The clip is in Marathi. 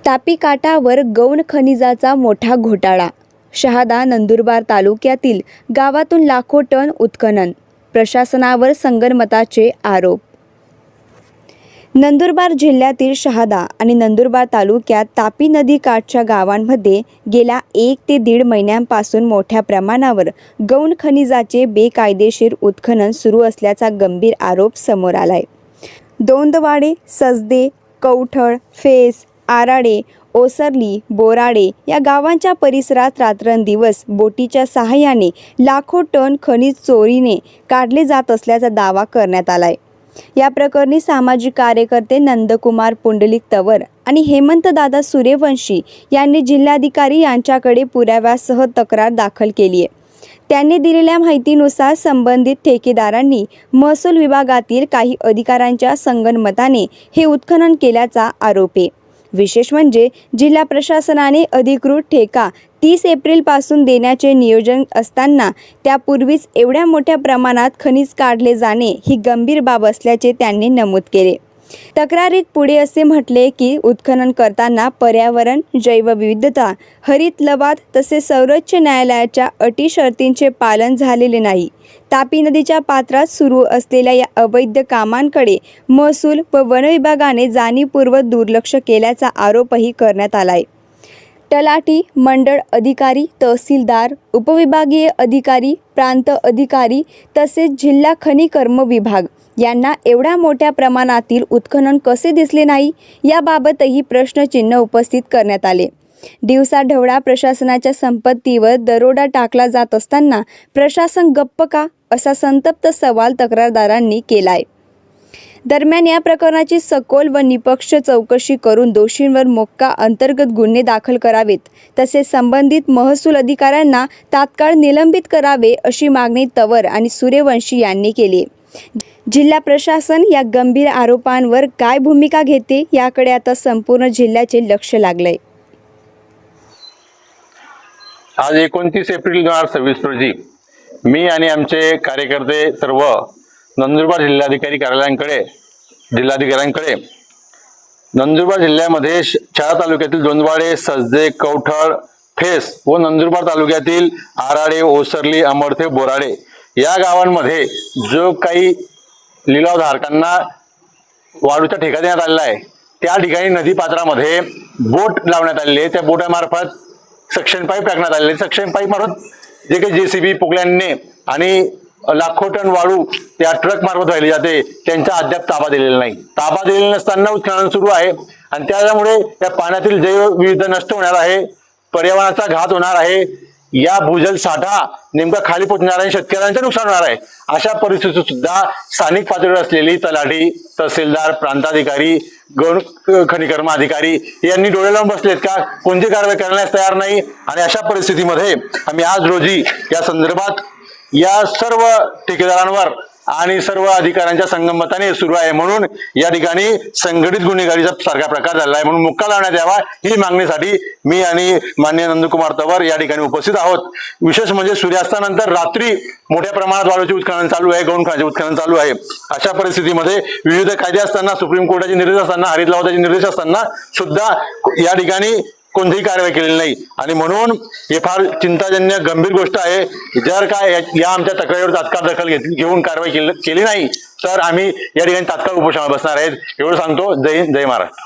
तापी काठावर गौण खनिजाचा मोठा घोटाळा. शहादा नंदुरबार तालुक्यातील गावातून लाखो टन उत्खनन. प्रशासनावर संगनमताचे आरोप. नंदुरबार जिल्ह्यातील शहादा आणि नंदुरबार तालुक्यात तापी नदी काठच्या गावांमध्ये गेल्या 1 ते 1.5 महिन्यांपासून मोठ्या प्रमाणावर गौण खनिजाचे बेकायदेशीर उत्खनन सुरू असल्याचा गंभीर आरोप समोर आलाय. दोंदवाडे, सजदे, कवठळ, फेस, आराडे, ओसरली, बोराडे या गावांच्या परिसरात रात्रंदिवस बोटीच्या सहाय्याने लाखो टन खनिज चोरीने काढले जात असल्याचा दावा करण्यात आलाय. या प्रकरणी सामाजिक कार्यकर्ते नंदकुमार पुंडलिक तवर आणि हेमंतदादा सूर्यवंशी यांनी जिल्हाधिकारी यांच्याकडे पुराव्यासह तक्रार दाखल केली आहे. त्यांनी दिलेल्या माहितीनुसार संबंधित ठेकेदारांनी महसूल विभागातील काही अधिकाऱ्यांच्या संगनमताने हे उत्खनन केल्याचा आरोप आहे. विशेष म्हणजे जिल्हा प्रशासनाने अधिकृत ठेका 30 एप्रिलपासून देण्याचे नियोजन असताना त्यापूर्वीच एवढ्या मोठ्या प्रमाणात खनिज काढले जाणे ही गंभीर बाब असल्याचे त्यांनी नमूद केले. तक्रारीत पुढे असे म्हटले की उत्खनन करताना पर्यावरण, जैवविविधता, हरित लवाद तसेच सर्वोच्च न्यायालयाच्या अटी शर्तींचे पालन झालेले नाही. तापी नदीच्या पात्रात सुरू असलेल्या या अवैध कामांकडे महसूल व वन विभागाने जाणीवपूर्वक दुर्लक्ष केल्याचा आरोपही करण्यात आलाय. तलाठी, मंडळ अधिकारी, तहसीलदार, उपविभागीय अधिकारी, प्रांत अधिकारी तसेच जिल्हा खनिकर्म विभाग यांना एवढ्या मोठ्या प्रमाणातील उत्खनन कसे दिसले नाही याबाबतही प्रश्नचिन्ह उपस्थित करण्यात आले. दिवसाढवळ्या प्रशासनाच्या संपत्तीवर दरोडा टाकला जात असताना प्रशासन गप्प का, असा संतप्त सवाल तक्रारदारांनी केलाय. दरम्यान या प्रकरणाची सखोल व निष्पक्ष चौकशी करून दोषींवर मोक्का अंतर्गत गुन्हे दाखल करावेत तसेच संबंधित महसूल अधिकाऱ्यांना तात्काळ निलंबित करावे अशी मागणी तवर आणि सूर्यवंशी यांनी केली. जिल्हा प्रशासन या गंभीर आरोपांवर काय भूमिका घेते याकडे आता संपूर्ण जिल्ह्याचे लक्ष लागलंय. आज 29 एप्रिल 2026 रोजी मी आणि आमचे कार्यकर्ते सर्व नंदुरबार जिल्हाधिकाऱ्यांकडे नंदुरबार जिल्ह्यामध्ये शहादा तालुक्यातील दोंदवाडे, सजदे, कवठळ, फेस व नंदुरबार तालुक्यातील आराडे, ओसरली, अमरथे, बोराडे या गावांमध्ये जो काही लिलावधारकांना वाळूचा ठेका देण्यात आलेला आहे त्या ठिकाणी नदी पात्रामध्ये बोट लावण्यात आलेली आहे. त्या बोटामार्फत सक्शन पाईप टाकण्यात आलेले. सक्शन पाईप मार्फत जे काही JCB पोकल्यांनी आणि लाखो टन वाळू त्या ट्रक मार्फत वाहिली जाते त्यांचा अद्याप ताबा दिलेला नाही. ताबा दिलेला नसताना उत्खनन सुरू आहे आणि त्यामुळे त्या पाण्यातील जैवविविधता नष्ट होणार आहे, पर्यावरणाचा घात होणार आहे, या भूजल साठा नेमका खाली पोचणार आहे, शेतकऱ्यांचे नुकसान होणार आहे. अशा परिस्थितीत सुद्धा स्थानिक पातळीवर असलेली तलाठी, तहसीलदार, प्रांताधिकारी, गौण खनिकर्म अधिकारी यांनी डोळे लावून बसलेत का? कोणती कारवाई करण्यास तयार नाही. आणि अशा परिस्थितीमध्ये आम्ही आज रोजी या संदर्भात या सर्व ठेकेदारांवर आणि सर्व अधिकाऱ्यांच्या संगनमताने सुरू आहे म्हणून या ठिकाणी संघटित गुन्हेगारीचा सारखा प्रकार झाला आहे म्हणून मुक्का लावण्यात यावा ही मागणीसाठी मी आणि माननीय नंदकुमार तवर या ठिकाणी उपस्थित आहोत. विशेष म्हणजे सूर्यास्तानंतर रात्री मोठ्या प्रमाणात वाळूचे उत्खनन चालू आहे, गौण खनिजाचे उत्खनन चालू आहे. अशा परिस्थितीमध्ये विविध कायदे असताना, सुप्रीम कोर्टाचे निर्देश असताना, हरित लवादाचे निर्देश असताना सुद्धा या ठिकाणी कोणतीही कारवाई केलेली नाही आणि म्हणून हे फार चिंताजन्य गंभीर गोष्ट आहे. जर काय या आमच्या तक्रारीवर तात्काळ दखल घेऊन कारवाई केली नाही तर आम्ही या ठिकाणी तात्काळ उपोषणावर बसणार आहेत. एवढं सांगतो. जय हिंद, जय महाराष्ट्र.